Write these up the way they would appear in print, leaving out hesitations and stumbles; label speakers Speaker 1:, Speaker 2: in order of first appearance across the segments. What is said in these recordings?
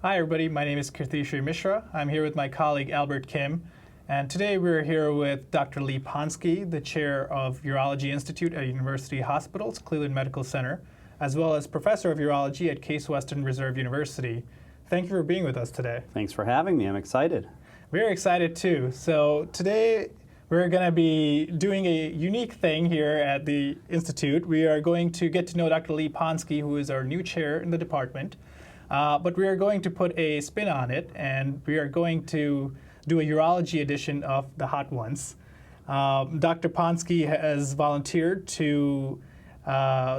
Speaker 1: Hi everybody, my name is Kirtishri Mishra. I'm here with my colleague Albert Kim, and today we're here with Dr. Lee Ponsky, the chair of Urology Institute at University Hospitals, Cleveland Medical Center, as well as professor of urology at Case Western Reserve University. Thank you for being with us today.
Speaker 2: Thanks for having me. I'm excited.
Speaker 1: Very excited too. So today we're going to be doing a unique thing here at the Institute. We are going to get to know Dr. Lee Ponsky, who is our new chair in the department. But we are going to put a spin on it, and we are going to do a urology edition of the Hot Ones. Dr. Ponsky has volunteered to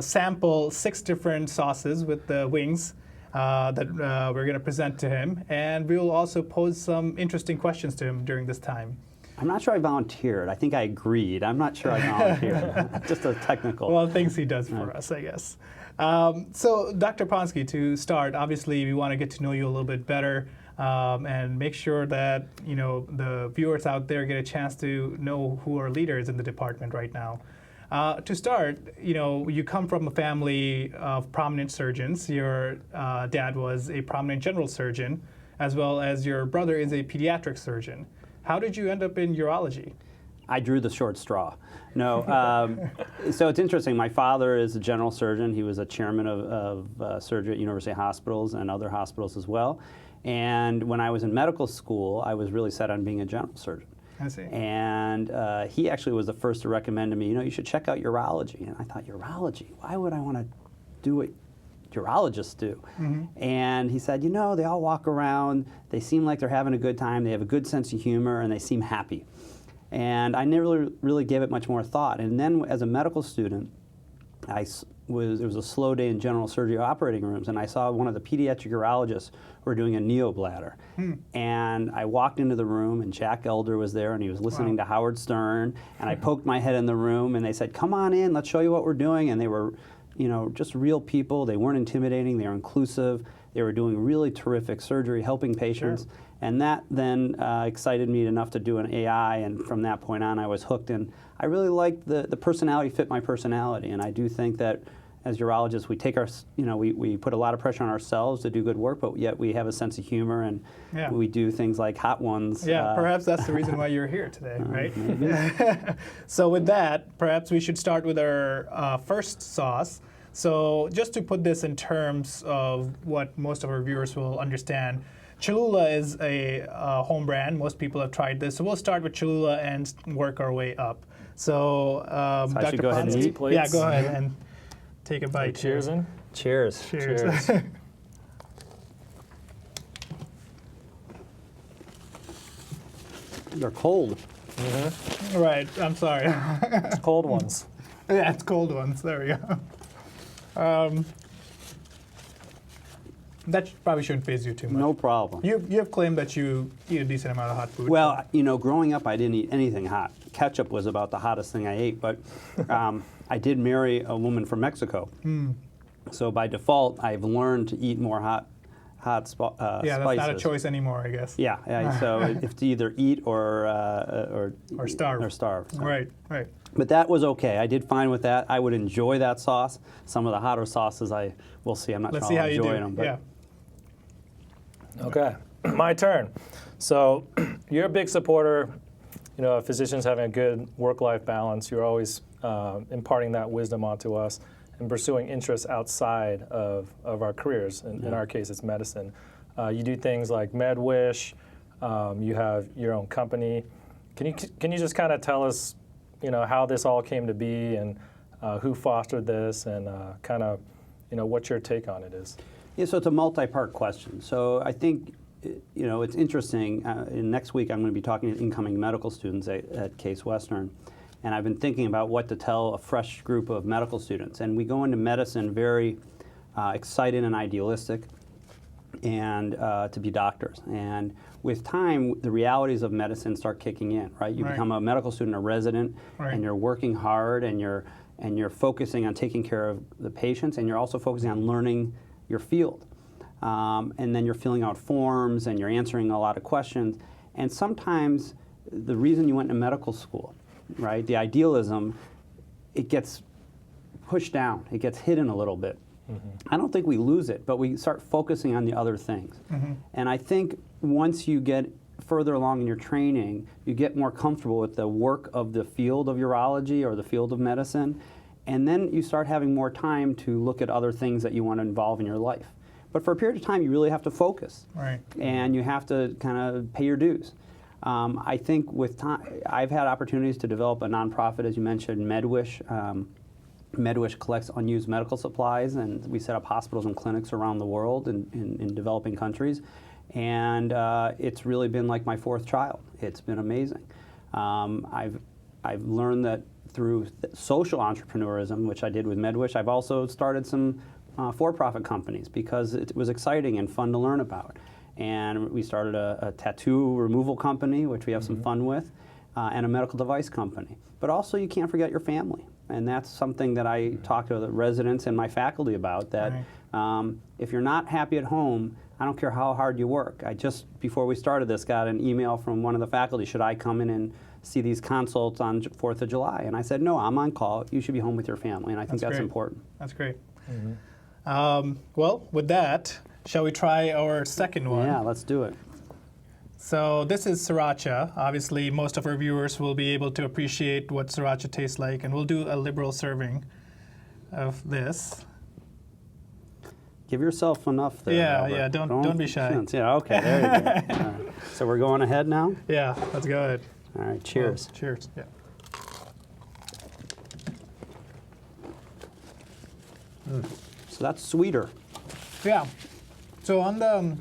Speaker 1: sample 6 different sauces with the wings that we're going to present to him, and we will also pose some interesting questions to him during this time.
Speaker 2: I'm not sure I volunteered. I think I agreed. I'm not sure I volunteered. Just a technical.
Speaker 1: Well, things he does for us, I guess. So, Dr. Ponsky, to start, obviously we want to get to know you a little bit better and make sure that the viewers out there get a chance to know who are leaders in the department right now. To start, you come from a family of prominent surgeons. Your dad was a prominent general surgeon, as well as your brother is a pediatric surgeon. How did you end up in urology?
Speaker 2: I drew the short straw. No, so it's interesting. My father is a general surgeon. He was a chairman of surgery at university hospitals and other hospitals as well. And when I was in medical school, I was really set on being a general surgeon.
Speaker 1: I see.
Speaker 2: And he actually was the first to recommend to me, you should check out urology. And I thought, urology? Why would I want to do what urologists do? Mm-hmm. And he said, they all walk around, they seem like they're having a good time, they have a good sense of humor, and they seem happy. And I never really gave it much more thought. And then as a medical student, it was a slow day in general surgery operating rooms, and I saw one of the pediatric urologists who were doing a neobladder. And I walked into the room, and Jack Elder was there, and he was listening to Howard Stern, and I poked my head in the room, and they said, come on in, let's show you what we're doing. And they were just real people. They weren't intimidating, they were inclusive, they were doing really terrific surgery, helping patients. Sure. And that then excited me enough to do an AI, and from that point on I was hooked, and I really liked the personality fit my personality. And I do think that as urologists we take we put a lot of pressure on ourselves to do good work, but yet we have a sense of humor, and we do things like Hot Ones.
Speaker 1: Yeah, perhaps that's the reason why you're here today, right? So with that, perhaps we should start with our first sauce. So just to put this in terms of what most of our viewers will understand, Cholula is a home brand. Most people have tried this. So we'll start with Cholula and work our way up. So,
Speaker 2: I
Speaker 1: Dr.
Speaker 2: should go ahead and eat, please.
Speaker 1: Yeah, go ahead and take a bite.
Speaker 3: Cheers in.
Speaker 2: Cheers.
Speaker 1: Cheers.
Speaker 2: They're cold.
Speaker 1: Mm-hmm. Right, I'm sorry.
Speaker 3: Cold ones.
Speaker 1: Yeah, it's cold ones. There we go. That probably shouldn't faze you too much.
Speaker 2: No problem.
Speaker 1: You have claimed that you eat a decent amount of hot food.
Speaker 2: Well, growing up I didn't eat anything hot. Ketchup was about the hottest thing I ate, but I did marry a woman from Mexico. So by default, I've learned to eat more hot spices.
Speaker 1: Yeah, that's not a choice anymore, I guess.
Speaker 2: Yeah. So it's to either eat or
Speaker 1: starve.
Speaker 2: Or starve. So.
Speaker 1: Right.
Speaker 2: But that was okay. I did fine with that. I would enjoy that sauce. Some of the hotter sauces, we'll see. I'm not
Speaker 1: Let's
Speaker 2: sure
Speaker 1: see how
Speaker 2: I'll
Speaker 1: you
Speaker 2: enjoy
Speaker 1: do.
Speaker 2: them. But
Speaker 1: Yeah.
Speaker 3: Okay, my turn. So you're a big supporter, of physicians having a good work-life balance. You're always imparting that wisdom onto us and pursuing interests outside of our careers. In our case, it's medicine. You do things like MedWish. You have your own company. Can you just kind of tell us, how this all came to be, and who fostered this, and kind of, what your take on it is?
Speaker 2: Yeah, so it's a multi-part question. So I think, it's interesting. Next week I'm going to be talking to incoming medical students at Case Western, and I've been thinking about what to tell a fresh group of medical students. And we go into medicine very excited and idealistic, and to be doctors. And with time, the realities of medicine start kicking in, right? You become a medical student, a resident, and you're working hard, and you're focusing on taking care of the patients, and you're also focusing on learning your field. And then you're filling out forms, and you're answering a lot of questions. And sometimes the reason you went to medical school, right, the idealism, it gets pushed down, it gets hidden a little bit. I don't think we lose it, but we start focusing on the other things. And I think once you get further along in your training, you get more comfortable with the work of the field of urology or the field of medicine, and then you start having more time to look at other things that you want to involve in your life. But for a period of time, you really have to focus,
Speaker 1: Right.
Speaker 2: and you have to kind of pay your dues. I think with time, I've had opportunities to develop a nonprofit, as you mentioned, MedWish. MedWish collects unused medical supplies, and we set up hospitals and clinics around the world in developing countries. And it's really been like my fourth child. It's been amazing. I've learned that through social entrepreneurism, which I did with MedWish. I've also started some for-profit companies because it was exciting and fun to learn about. And we started a tattoo removal company, which we have some fun with, and a medical device company. But also, you can't forget your family. And that's something that I talk to the residents and my faculty about, that if you're not happy at home, I don't care how hard you work. I just, before we started this, got an email from one of the faculty, should I come in and see these consults on 4th of July? And I said, no, I'm on call. You should be home with your family. And I think that's important.
Speaker 1: That's great. Well, with that, shall we try our second one?
Speaker 2: Yeah, let's do it.
Speaker 1: So this is sriracha. Obviously, most of our viewers will be able to appreciate what sriracha tastes like, and we'll do a liberal serving of this.
Speaker 2: Give yourself enough there.
Speaker 1: Yeah,
Speaker 2: Albert.
Speaker 1: yeah, don't be shy.
Speaker 2: Yeah, okay, there you go. All right. So we're going ahead now?
Speaker 1: Yeah, let's go ahead.
Speaker 2: All right, cheers.
Speaker 1: Well, cheers. Yeah.
Speaker 2: So that's sweeter.
Speaker 1: Yeah. So on the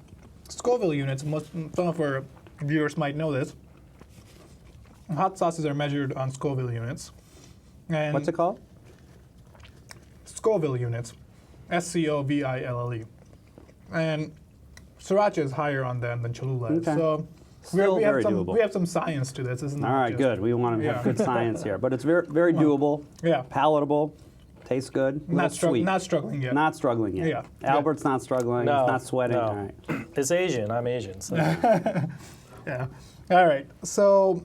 Speaker 1: Scoville units, some of our viewers might know this. Hot sauces are measured on Scoville units. And
Speaker 2: What's it called?
Speaker 1: Scoville units. Scoville. And sriracha is higher on them than Cholula is.
Speaker 2: Okay.
Speaker 1: So
Speaker 2: Still very doable.
Speaker 1: we have some science to this, isn't it?
Speaker 2: All right,
Speaker 1: Just-
Speaker 2: good. We want to have
Speaker 1: Yeah.
Speaker 2: good science here. But it's very doable,
Speaker 1: Yeah.
Speaker 2: palatable, tastes good,
Speaker 1: Not,
Speaker 2: sweet.
Speaker 1: not struggling yet.
Speaker 2: Not struggling yet.
Speaker 1: Yeah.
Speaker 2: Albert's not struggling.
Speaker 3: No,
Speaker 2: He's not sweating.
Speaker 3: no.
Speaker 2: All right.
Speaker 3: It's Asian. I'm Asian. So.
Speaker 1: Yeah. All right. So,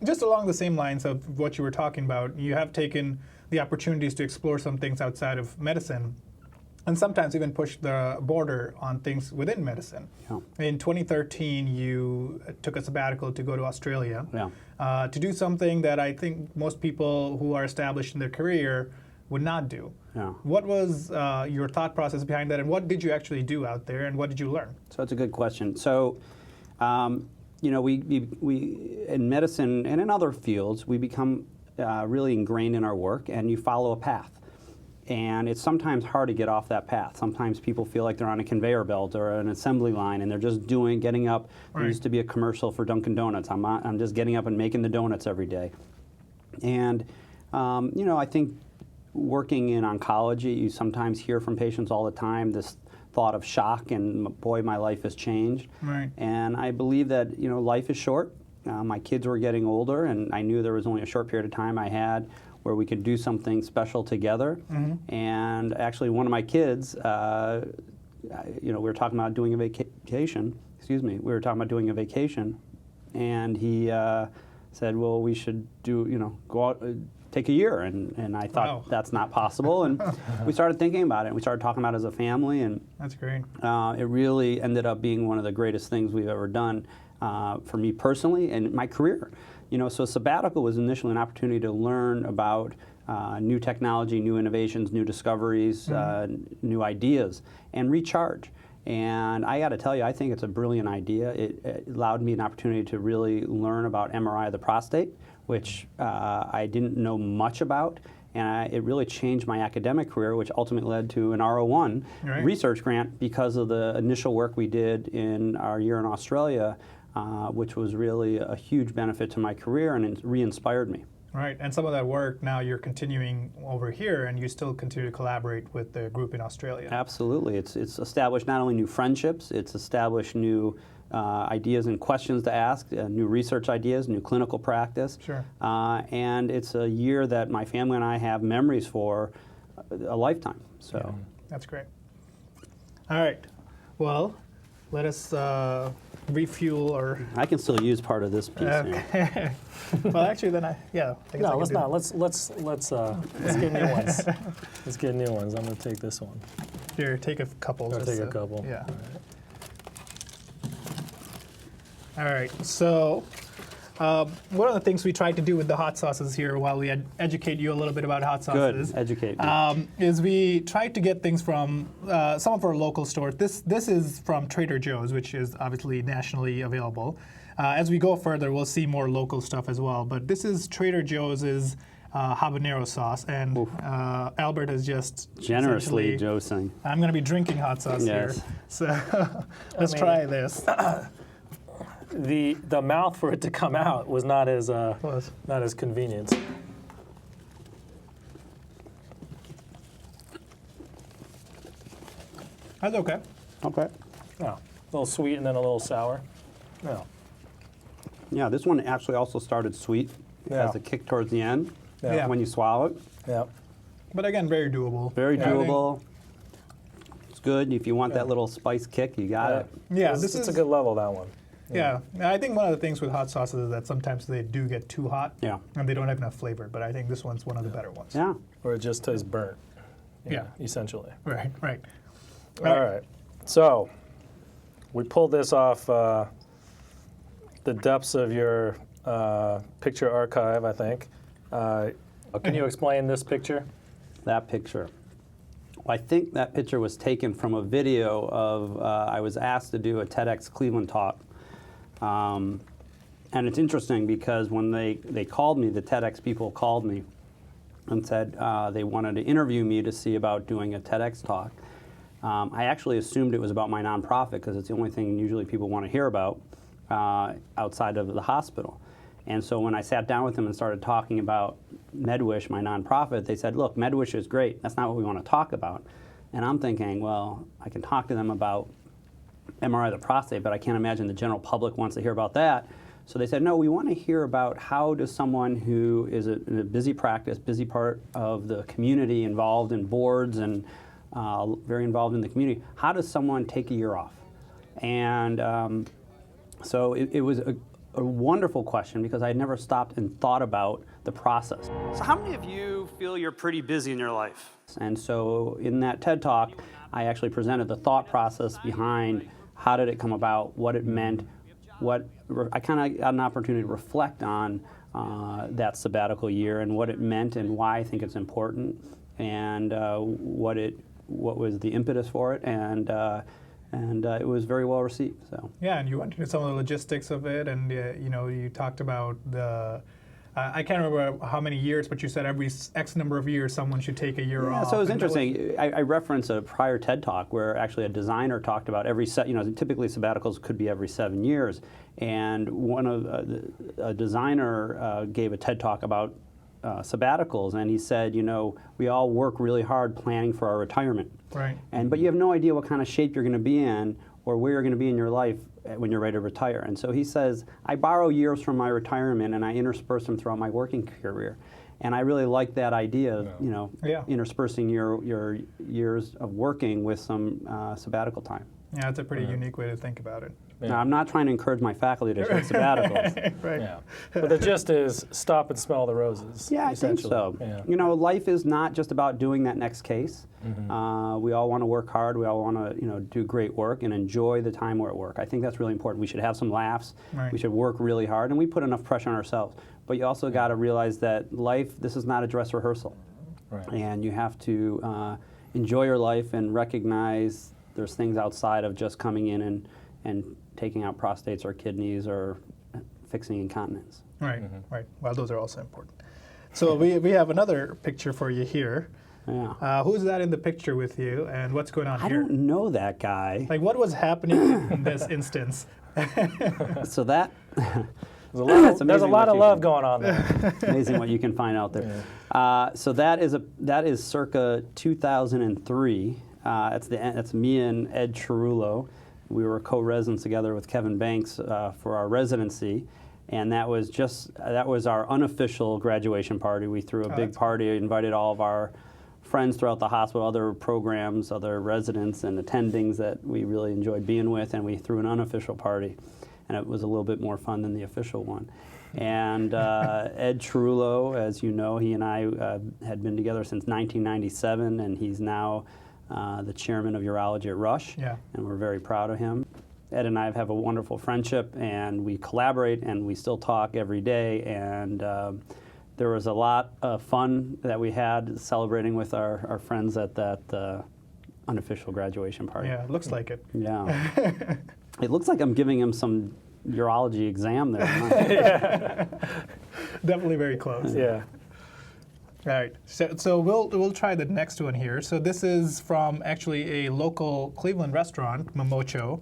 Speaker 1: just along the same lines of what you were talking about, you have taken the opportunities to explore some things outside of medicine, and sometimes even push the border on things within medicine.
Speaker 2: Yeah.
Speaker 1: In 2013, you took a sabbatical to go to Australia
Speaker 2: Yeah.
Speaker 1: to do something that I think most people who are established in their career would not do.
Speaker 2: Yeah.
Speaker 1: What was your thought process behind that, and what did you actually do out there, and what did you learn?
Speaker 2: So that's a good question. So, you know, we in medicine and in other fields, we become really ingrained in our work, and you follow a path. And it's sometimes hard to get off that path. Sometimes people feel like they're on a conveyor belt or an assembly line, and they're just getting up. There
Speaker 1: Right.
Speaker 2: used to be a commercial for Dunkin' Donuts. I'm just getting up and making the donuts every day. And, you know, I think working in oncology, you sometimes hear from patients all the time this thought of shock, and boy, my life has changed.
Speaker 1: Right.
Speaker 2: And I believe that, you know, life is short. My kids were getting older, and I knew there was only a short period of time I had where we could do something special together. And actually, one of my kids, you know, we were talking about doing a vacation. Excuse me. We were talking about doing a vacation, and he said, "Well, we should do, you know, go out, take a year." And I thought
Speaker 1: Wow.
Speaker 2: that's not possible. And we started thinking about it. And we started talking about it as a family, and
Speaker 1: That's great.
Speaker 2: it really ended up being one of the greatest things we've ever done for me personally and my career. You know, so sabbatical was initially an opportunity to learn about new technology, new innovations, new discoveries, new ideas, and recharge. And I got to tell you, I think it's a brilliant idea. It allowed me an opportunity to really learn about MRI of the prostate, which I didn't know much about. And it really changed my academic career, which ultimately led to an R01
Speaker 1: Right.
Speaker 2: research grant because of the initial work we did in our year in Australia, which was really a huge benefit to my career, and it re-inspired me.
Speaker 1: Right, and some of that work now you're continuing over here, and you still continue to collaborate with the group in Australia.
Speaker 2: Absolutely. It's established not only new friendships, it's established new ideas and questions to ask, new research ideas, new clinical practice.
Speaker 1: Sure.
Speaker 2: And it's a year that my family and I have memories for a lifetime. So.
Speaker 1: That's great. All right, well, let us refuel or.
Speaker 2: I can still use part of this piece. Here.
Speaker 1: Okay. Well, actually, then I guess I
Speaker 3: No,
Speaker 1: can
Speaker 3: let's
Speaker 1: do
Speaker 3: not. Let's get new ones. Let's get new ones. I'm gonna take this one.
Speaker 1: Here, take a couple.
Speaker 3: I'll
Speaker 1: just
Speaker 3: take a
Speaker 1: so-
Speaker 3: couple.
Speaker 1: Yeah. All right. So, one of the things we tried to do with the hot sauces here, while we educate you a little bit about hot sauces,
Speaker 2: Good. Educate me.
Speaker 1: is we tried to get things from some of our local stores. This is from Trader Joe's, which is obviously nationally available. As we go further, we'll see more local stuff as well. But this is Trader Joe's habanero sauce, and Albert has just
Speaker 2: Generously
Speaker 1: essentially-
Speaker 2: dosing.
Speaker 1: I'm going to be drinking hot sauce
Speaker 2: Yes.
Speaker 1: here, so let's try this.
Speaker 3: The mouth for it to come out was not as convenient.
Speaker 1: That's okay.
Speaker 2: Okay.
Speaker 3: Oh, a little sweet and then a little sour. Yeah.
Speaker 2: Yeah, this one actually also started sweet. It
Speaker 3: Yeah.
Speaker 2: has a kick towards the end
Speaker 1: Yeah.
Speaker 2: when you swallow it.
Speaker 3: Yeah.
Speaker 1: But again, very doable.
Speaker 2: Very
Speaker 1: Yeah, I think-
Speaker 2: doable. It's good. If you want that little spice kick, you got it.
Speaker 1: Yeah,
Speaker 3: It's
Speaker 1: this
Speaker 3: a
Speaker 1: is
Speaker 3: good level, that one.
Speaker 1: Yeah, I think one of the things with hot sauces is that sometimes they do get too hot.
Speaker 2: Yeah.
Speaker 1: And they don't have enough flavor. But I think this one's one of the better ones.
Speaker 2: Yeah.
Speaker 3: Or it just tastes burnt.
Speaker 1: Yeah.
Speaker 3: Essentially.
Speaker 1: Right. Right.
Speaker 3: All right. So we pulled this off the depths of your picture archive, I think. Can you explain this picture?
Speaker 2: That picture. Well, I think that picture was taken from a video of I was asked to do a TEDx Cleveland talk. And it's interesting because when they called me, the TEDx people called me and said they wanted to interview me to see about doing a TEDx talk. I actually assumed it was about my nonprofit because it's the only thing usually people want to hear about outside of the hospital. And so when I sat down with them and started talking about MedWish, my nonprofit, they said, look, MedWish is great. That's not what we want to talk about. And I'm thinking, well, I can talk to them about MRI of the prostate, but I can't imagine the general public wants to hear about that. So they said, no, we want to hear about how does someone who is in a busy practice, busy part of the community, involved in boards and very involved in the community, how does someone take a year off? And so it was a wonderful question because I had never stopped and thought about the process. So how many of you feel you're pretty busy in your life? And so in that TED Talk, I actually presented the thought process behind how did it come about, what it meant, I kind of got an opportunity to reflect on that sabbatical year and what it meant and why I think it's important and what was the impetus for it, and it was very well received. So
Speaker 1: Yeah, and you went into some of the logistics of it, and you talked about the. I can't remember how many years, but you said every X number of years someone should take a year off.
Speaker 2: So it was
Speaker 1: and that
Speaker 2: interesting. I referenced a prior TED Talk where actually a designer talked about typically sabbaticals could be every 7 years, and a designer gave a TED Talk about sabbaticals, and he said, we all work really hard planning for our retirement.
Speaker 1: Right.
Speaker 2: But you have no idea what kind of shape you're going to be in or where you're going to be in your life when you're ready to retire. And so he says, I borrow years from my retirement and I intersperse them throughout my working career. And I really like that idea of, interspersing your years of working with some sabbatical time.
Speaker 1: Yeah, it's a pretty unique way to think about it.
Speaker 3: Yeah.
Speaker 2: Now, I'm not trying to encourage my faculty to take sabbaticals.
Speaker 1: Right.
Speaker 3: Yeah. But the gist is stop and smell the roses.
Speaker 2: Yeah, I think so.
Speaker 3: Yeah.
Speaker 2: Life is not just about doing that next case.
Speaker 3: Mm-hmm.
Speaker 2: We all want to work hard. We all want to, do great work and enjoy the time we're at work. I think that's really important. We should have some laughs.
Speaker 1: Right.
Speaker 2: We should work really hard, and we put enough pressure on ourselves. But you also got to realize that life, this is not a dress rehearsal.
Speaker 3: Right.
Speaker 2: And you have to enjoy your life and recognize there's things outside of just coming in and taking out prostates or kidneys or fixing incontinence.
Speaker 1: Right. Right. Well, those are also important. So we have another picture for you here.
Speaker 2: Yeah.
Speaker 1: Who's that in the picture with you, and what's going on
Speaker 2: I
Speaker 1: here?
Speaker 2: don't know that guy.
Speaker 1: Like, what was happening in this instance?
Speaker 2: So that
Speaker 3: There's a
Speaker 2: amazing
Speaker 3: lot
Speaker 2: what
Speaker 3: of
Speaker 2: you
Speaker 3: love
Speaker 2: can-
Speaker 3: going on there.
Speaker 2: Amazing what you can find out there. So that is circa 2003. That's me and Ed Chirulo. We were co-residents together with Kevin Banks for our residency, and that was our unofficial graduation party. We threw a big party, invited all of our friends throughout the hospital, other programs, other residents and attendings that we really enjoyed being with, and we threw an unofficial party. And it was a little bit more fun than the official one. And Ed Chirulo, as you know, he and I had been together since 1997, and he's now the chairman of urology at Rush,
Speaker 1: Yeah.
Speaker 2: and we're very proud of him. Ed and I have a wonderful friendship, and we collaborate, and we still talk every day. And there was a lot of fun that we had celebrating with our friends at that unofficial graduation party.
Speaker 1: Yeah, it looks like it.
Speaker 2: Yeah. It looks like I'm giving him some urology exam there.
Speaker 1: Definitely very close.
Speaker 3: Yeah.
Speaker 1: All right, so we'll try the next one here. So this is from actually a local Cleveland restaurant, Momocho,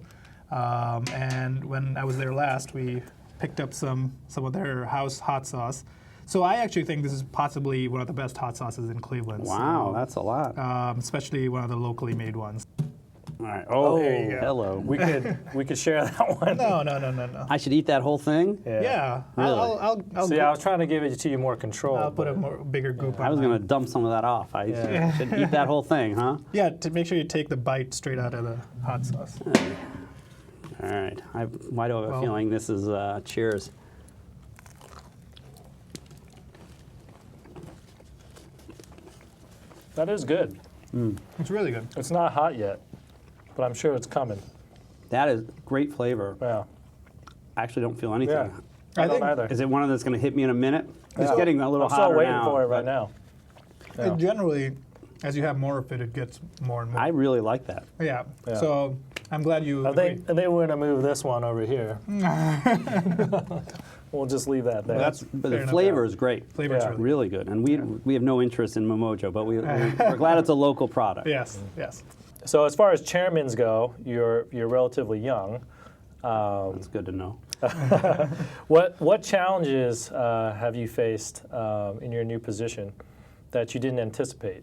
Speaker 1: and when I was there last, we picked up some of their house hot sauce. So I actually think this is possibly one of the best hot sauces in Cleveland.
Speaker 2: Wow,
Speaker 1: so,
Speaker 2: that's a lot.
Speaker 1: especially one of the locally made ones.
Speaker 2: All right. Oh,
Speaker 1: there you go.
Speaker 2: hello.
Speaker 3: We could share that one.
Speaker 1: No.
Speaker 2: I should eat that whole thing?
Speaker 1: Yeah,
Speaker 2: Really?
Speaker 1: I'll
Speaker 3: See, I was trying to give it to you more control.
Speaker 1: I'll put a
Speaker 3: but-
Speaker 1: bigger goop on
Speaker 2: I was
Speaker 1: mine.
Speaker 2: going to dump some of that off. I
Speaker 3: Yeah.
Speaker 2: should eat that whole thing, huh?
Speaker 1: Yeah, to make sure you take the bite straight out of the hot sauce.
Speaker 2: All right. Why do I have a
Speaker 1: Well-
Speaker 2: feeling this is cheers?
Speaker 3: That is good.
Speaker 1: It's really good.
Speaker 3: It's not hot yet, but I'm sure it's coming.
Speaker 2: That is great flavor.
Speaker 3: Yeah.
Speaker 2: I actually don't feel anything.
Speaker 3: Yeah.
Speaker 1: I
Speaker 3: I don't
Speaker 1: think-
Speaker 3: either.
Speaker 2: Is it one of that's going to hit me in a minute? It's
Speaker 3: Yeah.
Speaker 2: getting a little
Speaker 3: I'm still
Speaker 2: hotter
Speaker 3: waiting
Speaker 2: now.
Speaker 3: for it right
Speaker 2: but
Speaker 3: now. Yeah.
Speaker 1: It generally, as you have more of it, it gets more and more.
Speaker 2: I really like that.
Speaker 1: Yeah.
Speaker 3: Yeah.
Speaker 1: So I'm glad you
Speaker 3: I
Speaker 1: agree.
Speaker 3: think they were going to move this one over here. We'll just leave that there.
Speaker 2: But
Speaker 1: Fair
Speaker 2: the
Speaker 1: enough.
Speaker 2: flavor is great.
Speaker 1: Flavor's
Speaker 3: Yeah.
Speaker 1: really
Speaker 2: Really good. And we have no interest in Momojo, but we're glad it's a local product.
Speaker 1: Yes, yes.
Speaker 3: So as far as chairmans go, you're relatively young.
Speaker 2: That's good to know.
Speaker 3: What challenges have you faced in your new position that you didn't anticipate?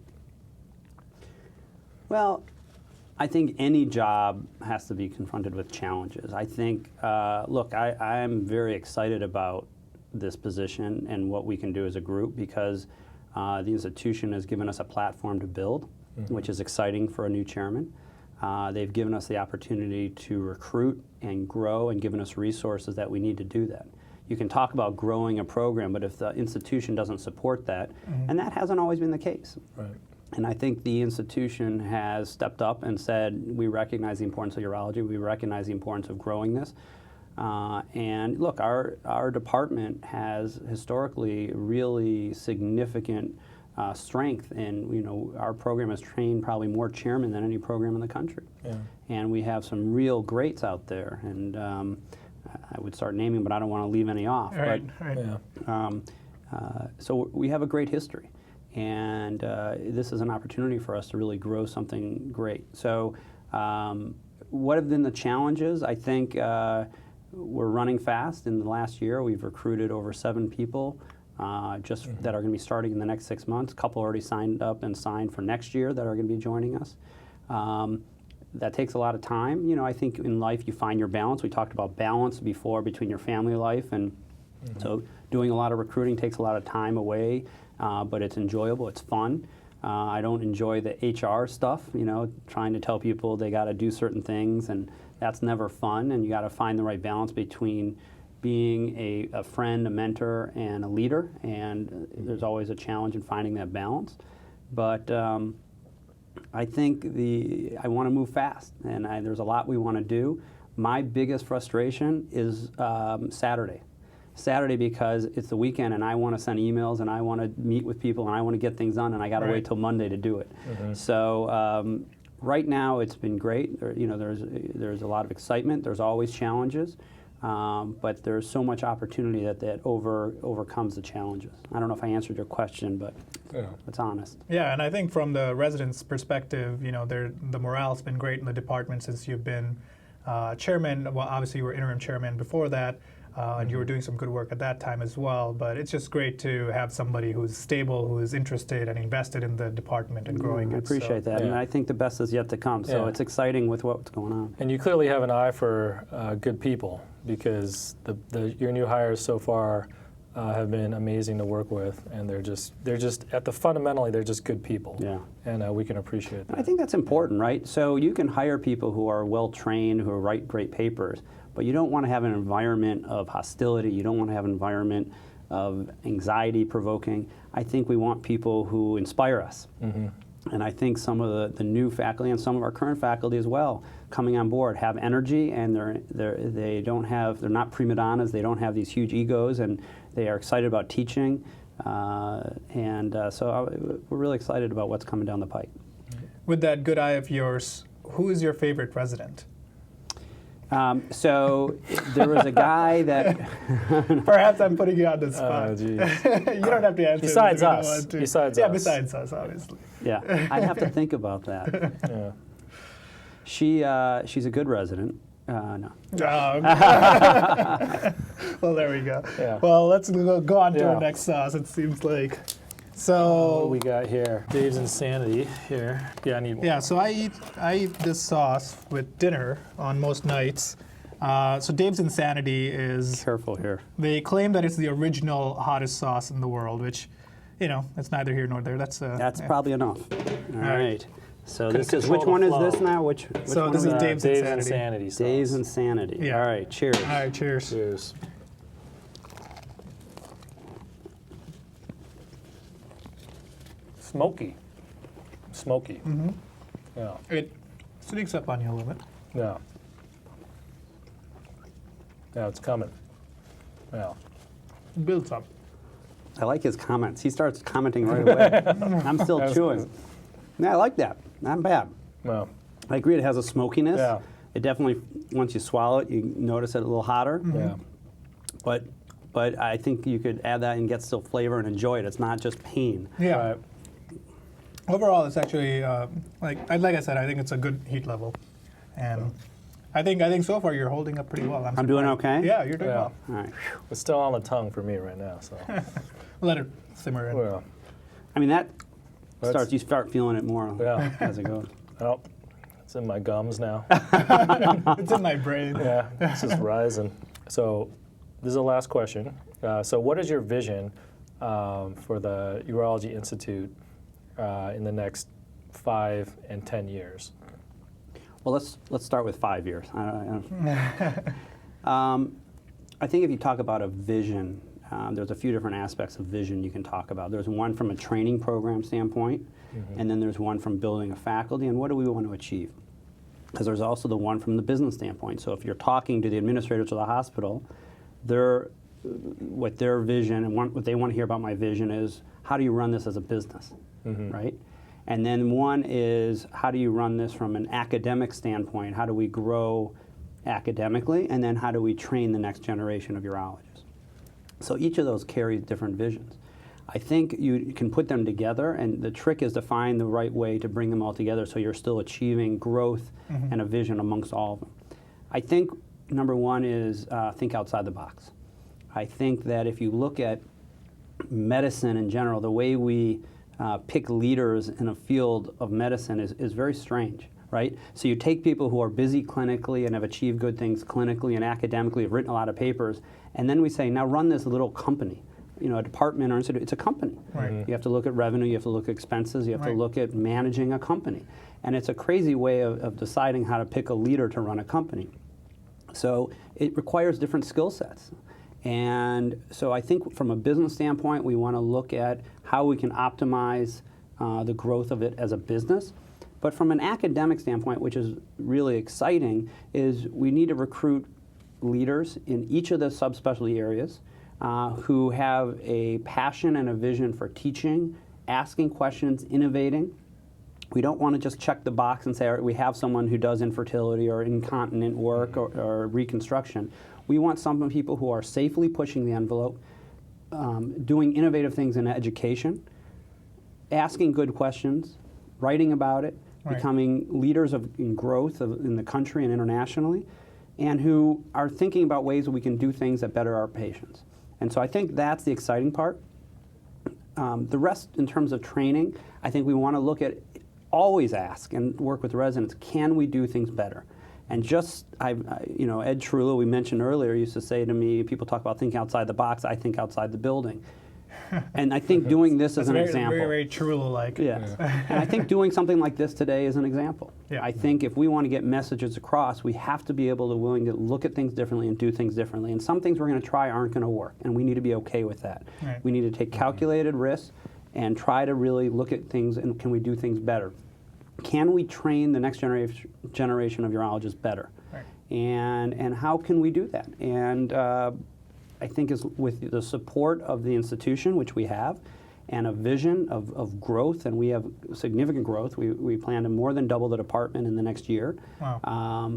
Speaker 2: Well, I think any job has to be confronted with challenges. I think, look, I'm very excited about this position and what we can do as a group because the institution has given us a platform to build, which is exciting for a new chairman. They've given us the opportunity to recruit and grow and given us resources that we need to do that. You can talk about growing a program, but if the institution doesn't support that, and that hasn't always been the case.
Speaker 3: Right.
Speaker 2: And I think the institution has stepped up and said, we recognize the importance of urology, we recognize the importance of growing this. And look, our department has historically really significant strength, and our program has trained probably more chairmen than any program in the country.
Speaker 3: Yeah.
Speaker 2: And we have some real greats out there, and I would start naming, but I don't want to leave any off.
Speaker 1: Right,
Speaker 2: But,
Speaker 1: right.
Speaker 3: Yeah.
Speaker 2: so we have a great history, and this is an opportunity for us to really grow something great. So what have been the challenges? I think we're running fast. In the last year, we've recruited over 7 people that are going to be starting in the next 6 months. A couple already signed up and signed for next year that are going to be joining us. That takes a lot of time. I think in life you find your balance. We talked about balance before between your family life, and so doing a lot of recruiting takes a lot of time away, but it's enjoyable, it's fun. I don't enjoy the HR stuff, trying to tell people they got to do certain things, and that's never fun, and you got to find the right balance between being a friend, a mentor, and a leader, and there's always a challenge in finding that balance. But I think I want to move fast, and there's a lot we want to do. My biggest frustration is Saturday. Saturday because it's the weekend and I want to send emails and I want to meet with people and I want to get things done and I got to
Speaker 1: Right.
Speaker 2: wait till Monday to do it. So right now it's been great. There's a lot of excitement. There's always challenges, but there's so much opportunity that overcomes the challenges. I don't know if I answered your question, but it's honest.
Speaker 1: Yeah, and I think from the residents' perspective, the morale's been great in the department since you've been chairman. Well, obviously you were interim chairman before that, and you were doing some good work at that time as well. But it's just great to have somebody who's stable, who is interested and invested in the department and growing
Speaker 2: I
Speaker 1: it.
Speaker 2: appreciate that,
Speaker 3: Yeah.
Speaker 2: and I think the best is yet to come. So
Speaker 3: Yeah.
Speaker 2: it's exciting with what's going on.
Speaker 3: And you clearly have an eye for good people because your new hires so far have been amazing to work with, and they're just fundamentally they're just good people.
Speaker 2: Yeah.
Speaker 3: And we can appreciate that.
Speaker 2: I think that's important, right? So you can hire people who are well trained, who write great papers, but you don't want to have an environment of hostility. You don't want to have an environment of anxiety provoking. I think we want people who inspire us. And I think some of the new faculty and some of our current faculty as well coming on board have energy, and they're not prima donnas. They don't have these huge egos, and they are excited about teaching. So we're really excited about what's coming down the pike.
Speaker 1: With that good eye of yours, who is your favorite president?
Speaker 2: So there was a guy that.
Speaker 1: Perhaps I'm putting you on the spot.
Speaker 3: Oh, geez.
Speaker 1: You don't have to answer.
Speaker 3: Besides
Speaker 1: this if you don't
Speaker 3: us.
Speaker 1: want to.
Speaker 3: Besides
Speaker 1: yeah,
Speaker 3: us.
Speaker 1: besides us, obviously.
Speaker 2: Yeah, I'd have to think about that.
Speaker 3: Yeah.
Speaker 2: She's a good resident. No.
Speaker 1: Well, there we go.
Speaker 3: Yeah.
Speaker 1: Well, let's go on to
Speaker 3: Yeah.
Speaker 1: our next sauce. It seems like.
Speaker 3: What
Speaker 1: So
Speaker 3: we got here? Dave's Insanity here. Yeah, I need one.
Speaker 1: yeah, so I eat this sauce with dinner on most nights. So Dave's Insanity is,
Speaker 2: Careful here.
Speaker 1: they claim that it's the original hottest sauce in the world, which, it's neither here nor there. That's
Speaker 2: Probably enough. All right. So
Speaker 3: Couldn't
Speaker 2: this is,
Speaker 3: control
Speaker 2: which
Speaker 3: the
Speaker 2: one is
Speaker 3: flow.
Speaker 2: this now? Which
Speaker 1: So
Speaker 2: one
Speaker 1: this
Speaker 2: are
Speaker 1: is
Speaker 2: we-
Speaker 1: Dave's
Speaker 3: Dave's
Speaker 1: Insanity.
Speaker 3: Insanity sauce.
Speaker 2: Dave's Insanity.
Speaker 1: Yeah.
Speaker 2: All right, cheers.
Speaker 1: All right, cheers.
Speaker 3: Cheers. Smoky. Smoky.
Speaker 1: Mm-hmm.
Speaker 3: Yeah.
Speaker 1: It sneaks up on you a little bit.
Speaker 3: Yeah. Yeah, it's coming. Yeah.
Speaker 1: It builds up.
Speaker 2: I like his comments. He starts commenting right away. I'm still
Speaker 3: That's
Speaker 2: chewing.
Speaker 3: good.
Speaker 2: Yeah, I like that. Not bad.
Speaker 3: Well,
Speaker 2: I agree it has a smokiness.
Speaker 3: Yeah.
Speaker 2: It definitely, once you swallow it, you notice it a little hotter.
Speaker 3: yeah.
Speaker 2: But I think you could add that and get still flavor and enjoy it. It's not just pain.
Speaker 1: Yeah.
Speaker 3: Right.
Speaker 1: Overall, it's actually like I said, I think it's a good heat level, and I think so far you're holding up pretty well.
Speaker 2: I'm doing
Speaker 1: surprised.
Speaker 2: okay?
Speaker 1: Yeah, you're doing
Speaker 3: Yeah.
Speaker 1: well.
Speaker 2: All right.
Speaker 3: It's still on the tongue for me right now, so.
Speaker 1: Let it simmer in.
Speaker 3: Well,
Speaker 2: I mean, that
Speaker 3: That's-
Speaker 2: you start feeling it more
Speaker 3: Yeah.
Speaker 2: as it goes.
Speaker 3: oh, it's in my gums now.
Speaker 1: It's in my brain.
Speaker 3: Yeah, it's just rising. So this is the last question. So what is your vision for the Urology Institute in the next 5 and 10 years?
Speaker 2: Well, let's start with 5 years. I think if you talk about a vision, there's a few different aspects of vision you can talk about. There's one from a training program standpoint, and then there's one from building a faculty, and what do we want to achieve? Because there's also the one from the business standpoint. So if you're talking to the administrators of the hospital, what their vision and what they want to hear about my vision is, how do you run this as a business, right? And then one is, how do you run this from an academic standpoint? How do we grow academically? And then how do we train the next generation of urologists? So each of those carries different visions. I think you can put them together, and the trick is to find the right way to bring them all together so you're still achieving growth and a vision amongst all of them. I think number one is think outside the box. I think that if you look at medicine in general, the way we pick leaders in a field of medicine is very strange, right? So you take people who are busy clinically and have achieved good things clinically and academically, have written a lot of papers, and then we say, now run this little company, a department or institute. It's a company.
Speaker 1: Right.
Speaker 2: You have to look at revenue, you have to look at expenses, you have to
Speaker 1: Right.
Speaker 2: look at managing a company. And it's a crazy way of deciding how to pick a leader to run a company. So it requires different skill sets. And so I think from a business standpoint, we want to look at how we can optimize the growth of it as a business. But from an academic standpoint, which is really exciting, is we need to recruit leaders in each of the subspecialty areas who have a passion and a vision for teaching, asking questions, innovating. We don't want to just check the box and say, all right, we have someone who does infertility or incontinent work or reconstruction. We want some people who are safely pushing the envelope, doing innovative things in education, asking good questions, writing about it,
Speaker 1: Right.
Speaker 2: becoming leaders in growth in the country and internationally, and who are thinking about ways that we can do things that better our patients. And so I think that's the exciting part. The rest, in terms of training, I think we want to look at, always ask and work with residents, can we do things better? And Ed Trullo, we mentioned earlier, used to say to me, people talk about thinking outside the box, I think outside the building. And I think doing this is an example.
Speaker 1: Very, very Trullo-like.
Speaker 2: Yes. And I think doing something like this today is an example.
Speaker 1: Yeah.
Speaker 2: I think if we want to get messages across, we have to be willing to look at things differently and do things differently. And some things we're going to try aren't going to work, and we need to be okay with that.
Speaker 1: Right.
Speaker 2: We need to take calculated risks and try to really look at things and can we do things better? Can we train the next generation of urologists better?
Speaker 1: Right.
Speaker 2: And how can we do that? And I think is with the support of the institution, which we have, and a vision of growth, and we have significant growth. We plan to more than double the department in the next year.
Speaker 1: Wow.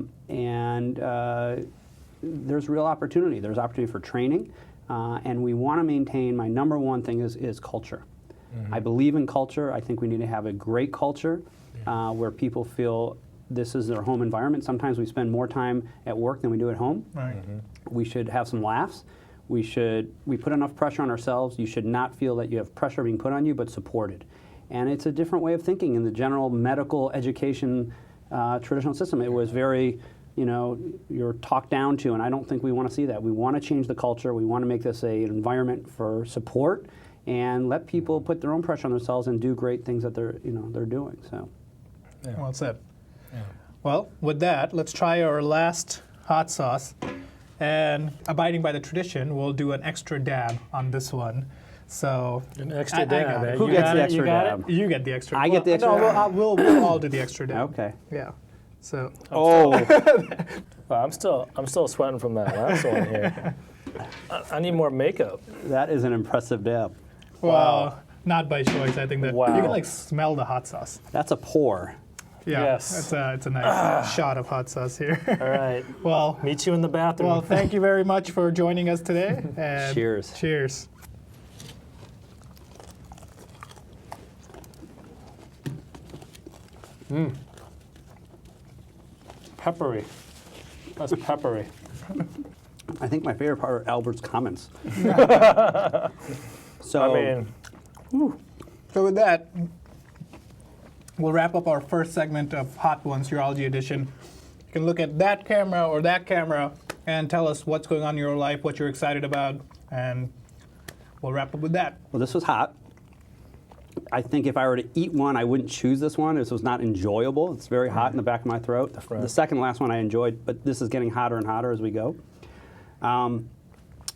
Speaker 2: There's real opportunity. There's opportunity for training, and we want to maintain, my number one thing is culture. I believe in culture. I think we need to have a great culture where people feel this is their home environment. Sometimes we spend more time at work than we do at home.
Speaker 1: Right.
Speaker 2: We should have some laughs. We put enough pressure on ourselves. You should not feel that you have pressure being put on you, but supported. And it's a different way of thinking in the general medical education traditional system. It was very, you're talked down to, and I don't think we want to see that. We want to change the culture. We want to make this an environment for support and let people put their own pressure on themselves and do great things that they're doing. So,
Speaker 3: Yeah.
Speaker 1: Well said.
Speaker 3: Yeah.
Speaker 1: Well, with that, let's try our last hot sauce. And abiding by the tradition, we'll do an extra dab on this one. So
Speaker 3: An extra
Speaker 1: I
Speaker 3: dab.
Speaker 1: got it.
Speaker 3: Eh?
Speaker 2: Who
Speaker 3: You
Speaker 2: gets
Speaker 3: got
Speaker 2: the
Speaker 3: it?
Speaker 2: extra
Speaker 3: You got
Speaker 2: dab?
Speaker 3: it?
Speaker 1: You get the extra.
Speaker 2: I get the extra
Speaker 1: No,
Speaker 2: dab?
Speaker 1: we'll all do the extra dab.
Speaker 2: okay.
Speaker 1: Yeah. So
Speaker 2: Oh,
Speaker 3: Well, I'm still sweating from that last one here. I need more makeup.
Speaker 2: that is an impressive dab.
Speaker 1: well, not by choice. I think that
Speaker 3: Wow.
Speaker 1: you can like smell the hot sauce.
Speaker 2: That's a pour.
Speaker 1: Yeah.
Speaker 3: Yes.
Speaker 1: It's a nice shot of hot sauce here.
Speaker 3: All right.
Speaker 1: Well.
Speaker 3: Meet you in the bathroom.
Speaker 1: Well, thank you very much for joining us today. And
Speaker 2: Cheers.
Speaker 1: Cheers.
Speaker 3: Peppery. That's peppery.
Speaker 2: I think my favorite part are Albert's comments. So,
Speaker 3: I mean,
Speaker 1: So with that, we'll wrap up our first segment of Hot Ones Urology Edition. You can look at that camera or that camera and tell us what's going on in your life, what you're excited about, and we'll wrap up with that.
Speaker 2: well, this was hot. I think if I were to eat one, I wouldn't choose this one. This was not enjoyable. It's very hot in the back of my throat. The
Speaker 3: Right.
Speaker 2: second last one I enjoyed, but this is getting hotter and hotter as we go.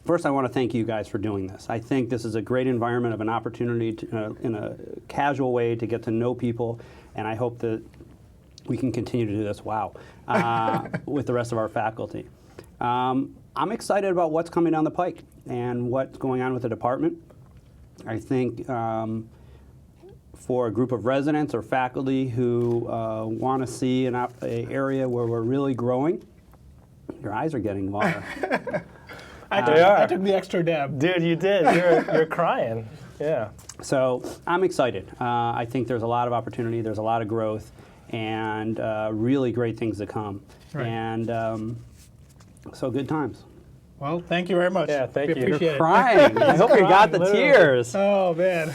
Speaker 2: First, I want to thank you guys for doing this. I think this is a great environment of an opportunity to, in a casual way to get to know people, and I hope that we can continue to do this, with the rest of our faculty. I'm excited about what's coming down the pike and what's going on with the department. I think for a group of residents or faculty who want to see an area where we're really growing, your eyes are getting water.
Speaker 1: I took the extra dab.
Speaker 3: dude, you did. You're crying. Yeah.
Speaker 2: So I'm excited. I think there's a lot of opportunity, there's a lot of growth, and really great things to come.
Speaker 1: Right.
Speaker 2: And so good times.
Speaker 1: Well, thank you very much.
Speaker 3: Yeah, thank
Speaker 1: We
Speaker 3: you.
Speaker 1: appreciate
Speaker 2: You're
Speaker 1: it.
Speaker 2: crying. I hope you got the
Speaker 3: literally.
Speaker 2: tears.
Speaker 1: Oh, man.